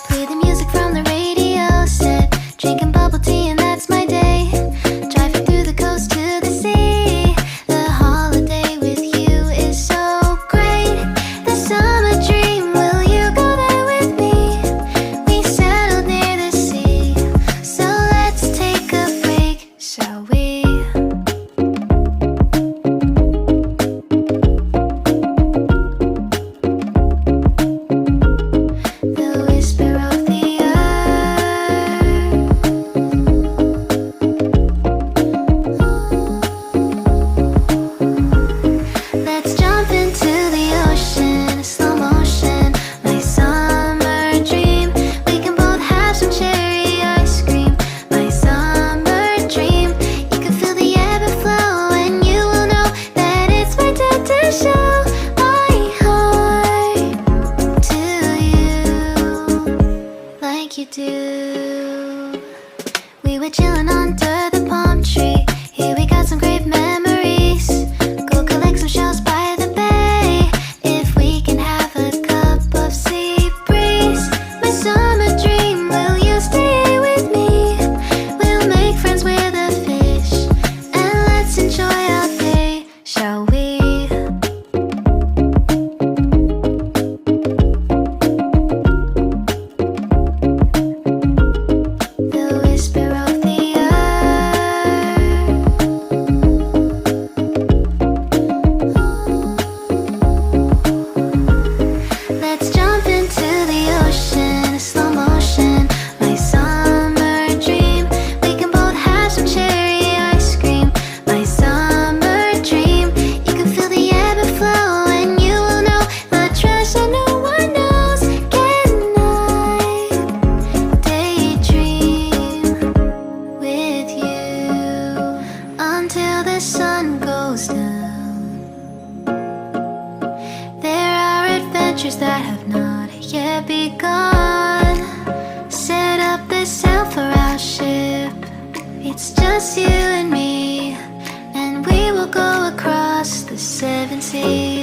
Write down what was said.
Play the music from the radio set, drinking bubble tea and that's my day. Driving through the coast to the sea. The holiday with you is so great. The summer dream, will you go there with me? We settled near the sea, so let's take a break, shall we? The whisper of the Let's jump into the ocean, slow motion, my summer dream. We can both have some cherry ice cream, my summer dream. You can feel the ebb and flow, and you will know that it's my time to show my heart to you, like you do. We were chilling under the palm tree. Here we got some great memories. Go collect some shells by the bay. If we can have a cup of sea breeze, my summer dream, will you stay with me? We'll make friends with the fish, and let's enjoy our day, shall we? The whisper of the Let's jump into the ocean, slow motion, my summer dream. We can both have some cherry ice cream, my summer dream. You can feel the ebb and flow, and you will know the treasure no one knows. Can I daydream with you until the sun goes down? There are adventures that have not yet begun. Set up the sail for our ship. It's just you and me, and we will go across the seven seas.